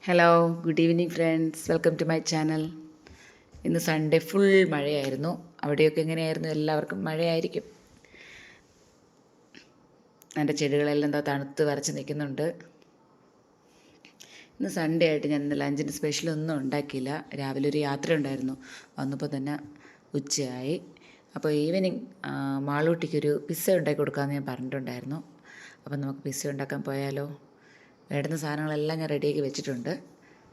Hello, good evening friends. Welcome to my channel. ഇന്ന് Sunday full മഴയായിരുന്നു. അവിടെയൊക്കെ എങ്ങനെയായിരുന്നു? എല്ലാവർക്കും മഴയായിരിക്കും. എൻ്റെ ചെടികളെല്ലാം എന്താ തണുത്ത് വരച്ച് നിൽക്കുന്നുണ്ട്. ഇന്ന് സൺഡേ ആയിട്ട് ഞാൻ ഇന്ന് ലഞ്ചിന് സ്പെഷ്യലൊന്നും ഉണ്ടാക്കിയില്ല. രാവിലെ ഒരു യാത്ര ഉണ്ടായിരുന്നു. വന്നപ്പോൾ തന്നെ ഉച്ചയായി. അപ്പോൾ ഈവനിങ് മാളൂട്ടിക്കൊരു പിസ്സ ഉണ്ടാക്കി കൊടുക്കാമെന്ന് ഞാൻ പറഞ്ഞിട്ടുണ്ടായിരുന്നു. അപ്പോൾ നമുക്ക് പിസ്സ ഉണ്ടാക്കാൻ പോയാലോ? വേണ്ടുന്ന സാധനങ്ങളെല്ലാം ഞാൻ റെഡിയാക്കി വെച്ചിട്ടുണ്ട്.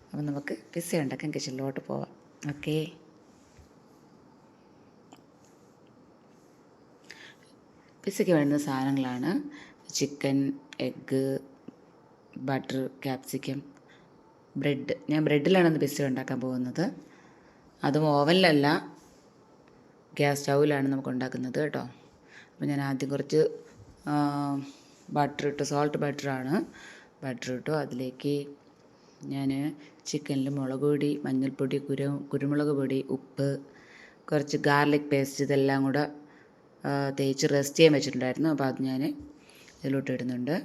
അപ്പം നമുക്ക് പിസ്സ ഉണ്ടാക്കാൻ കിച്ചണിലോട്ട് പോവാം. ഓക്കേ. പിസ്സയ്ക്ക് വേണ്ടുന്ന സാധനങ്ങളാണ് chicken, egg, butter, capsicum, bread. ഞാൻ ബ്രെഡിലാണ് ഇന്ന് പിസ്സ ഉണ്ടാക്കാൻ പോകുന്നത്. അതും ഓവനിലല്ല, ഗ്യാസ് സ്റ്റൗവിലാണ് നമുക്ക് ഉണ്ടാക്കുന്നത് കേട്ടോ. അപ്പോൾ ഞാൻ ആദ്യം കുറച്ച് ബട്ടർ ഇട്ടു. സോൾട്ട് ബട്ടറാണ്. ബട്ടർ ഇട്ടു. അതിലേക്ക് ഞാൻ ചിക്കനിൽ മുളക് പൊടി, മഞ്ഞൾപ്പൊടി, കുരുമുളക് പൊടി, ഉപ്പ്, കുറച്ച് ഗാർലിക് പേസ്റ്റ് ഇതെല്ലാം കൂടെ തേച്ച് റെസ്റ്റ് ചെയ്യാൻ വെച്ചിട്ടുണ്ടായിരുന്നു. അപ്പോൾ അത് ഞാൻ ഇതിലോട്ട് ഇടുന്നുണ്ട്.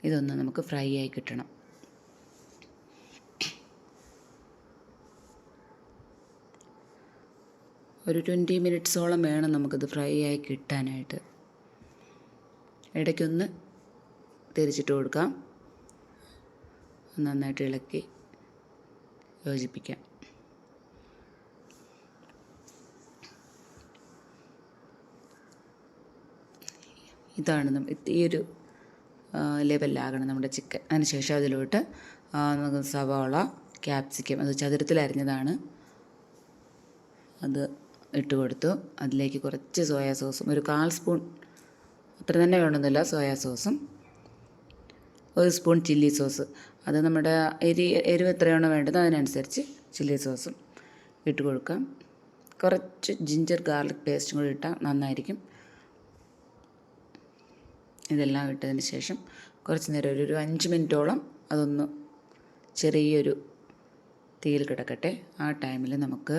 ഇതൊന്ന് നമുക്ക് ഫ്രൈ ആയി കിട്ടണം. ഒരു 20 മിനിറ്റ്സോളം വേണം നമുക്കിത് ഫ്രൈ ആയി കിട്ടാനായിട്ട്. ഇടയ്ക്കൊന്ന് തിരിച്ചിട്ട് കൊടുക്കാം. നന്നായിട്ട് ഇളക്കി യോജിപ്പിക്കാം. ഇതാണ് ഈ ഒരു ലെവലിലാകണം നമ്മുടെ ചിക്കൻ. അതിനുശേഷം അതിലോട്ട് നമുക്ക് സവാള, ക്യാപ്സിക്കം അത് ചതുരത്തിൽ അരിഞ്ഞതാണ്, അത് ഇട്ട് കൊടുത്തു. അതിലേക്ക് കുറച്ച് സോയാ സോസും, ഒരു 1/4 സ്പൂൺ, അത്ര തന്നെ വേണമെന്നില്ല, സോയാ സോസും, 1 സ്പൂൺ ചില്ലി സോസ്. അത് നമ്മുടെ എരിവ് എത്രയാണോ വേണ്ടത് അതിനനുസരിച്ച് ചില്ലി സോസും ഇട്ട് കൊടുക്കാം. കുറച്ച് ജിഞ്ചർ ഗാർലിക് പേസ്റ്റും കൂടി ഇട്ടാൽ നന്നായിരിക്കും. ഇതെല്ലാം ഇട്ടതിന് ശേഷം കുറച്ച് നേരം ഒരു 5 മിനിറ്റോളം അതൊന്ന് ചെറിയൊരു തീയിൽ കിടക്കട്ടെ. ആ ടൈമിൽ നമുക്ക്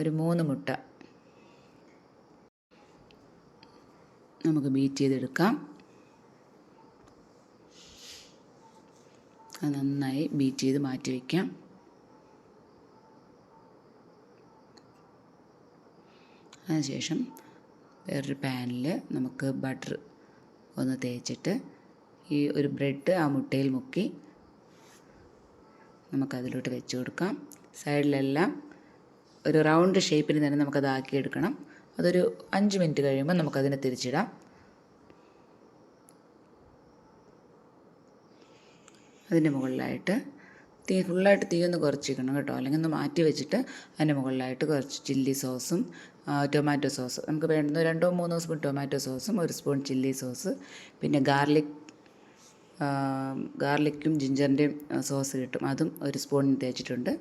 ഒരു 3 മുട്ട നമുക്ക് ബീറ്റ് ചെയ്തെടുക്കാം. അത് നന്നായി ബീറ്റ് ചെയ്ത് മാറ്റി വയ്ക്കാം. അതിനുശേഷം വേറൊരു പാനിൽ നമുക്ക് ബട്ടർ ഒന്ന് തേച്ചിട്ട് ഈ ഒരു ബ്രെഡ് ആ മുട്ടയിൽ മുക്കി നമുക്കതിലോട്ട് വെച്ച് കൊടുക്കാം. സൈഡിലെല്ലാം ഒരു റൗണ്ട് ഷേപ്പിൽ തന്നെ നമുക്കത് ആക്കിയെടുക്കണം. അതൊരു 5 മിനിറ്റ് കഴിയുമ്പോൾ നമുക്കതിനെ തിരിച്ചിടാം. അതിൻ്റെ മുകളിലായിട്ട് ഫുള്ളായിട്ട് തീയൊന്ന് കുറച്ചിരിക്കണം കേട്ടോ, അല്ലെങ്കിൽ ഒന്ന് മാറ്റി വെച്ചിട്ട് അതിൻ്റെ മുകളിലായിട്ട് കുറച്ച് ചില്ലി സോസും ടൊമാറ്റോ സോസ്, നമുക്ക് വേണ്ടുന്ന 2-3 സ്പൂൺ ടൊമാറ്റോ സോസും 1 സ്പൂൺ ചില്ലി സോസ്, പിന്നെ ഗാർലിക്കും ജിഞ്ചറിൻ്റെയും സോസ് കിട്ടും, അതും 1 സ്പൂൺ തേച്ചിട്ടുണ്ട്.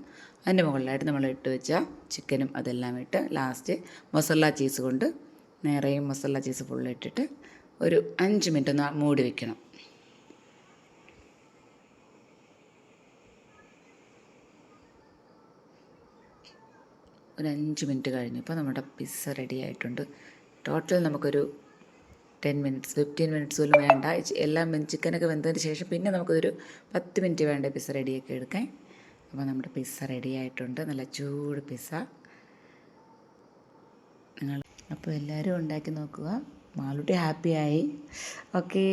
അതിൻ്റെ മുകളിലായിട്ട് നമ്മൾ ഇട്ട് വെച്ച ചിക്കനും അതെല്ലാം ഇട്ട് ലാസ്റ്റ് മസാല ചീസ് കൊണ്ട് നേരെയും മസാല ചീസ് ഫുള്ളിട്ടിട്ട് ഒരു 5 മിനിറ്റ് ഒന്ന് മൂടി വയ്ക്കണം. ഒരു 5 മിനിറ്റ് കഴിഞ്ഞപ്പോൾ നമ്മുടെ പിസ്സ റെഡി ആയിട്ടുണ്ട്. ടോട്ടൽ നമുക്കൊരു 15 മിനിറ്റ്സ് പോലും വേണ്ട. എല്ലാം ചിക്കനൊക്കെ വെന്തതിന് ശേഷം പിന്നെ നമുക്കൊരു 10 മിനിറ്റ് വേണ്ട പിസ്സ റെഡിയാക്കി എടുക്കാൻ. അപ്പോൾ നമ്മുടെ പിസ്സ റെഡി ആയിട്ടുണ്ട്, നല്ല ചൂട് പിസ്സ. അപ്പോൾ എല്ലാവരും ഉണ്ടാക്കി നോക്കുക. മാളൂട്ടി ഹാപ്പിയായി. ഓക്കേ.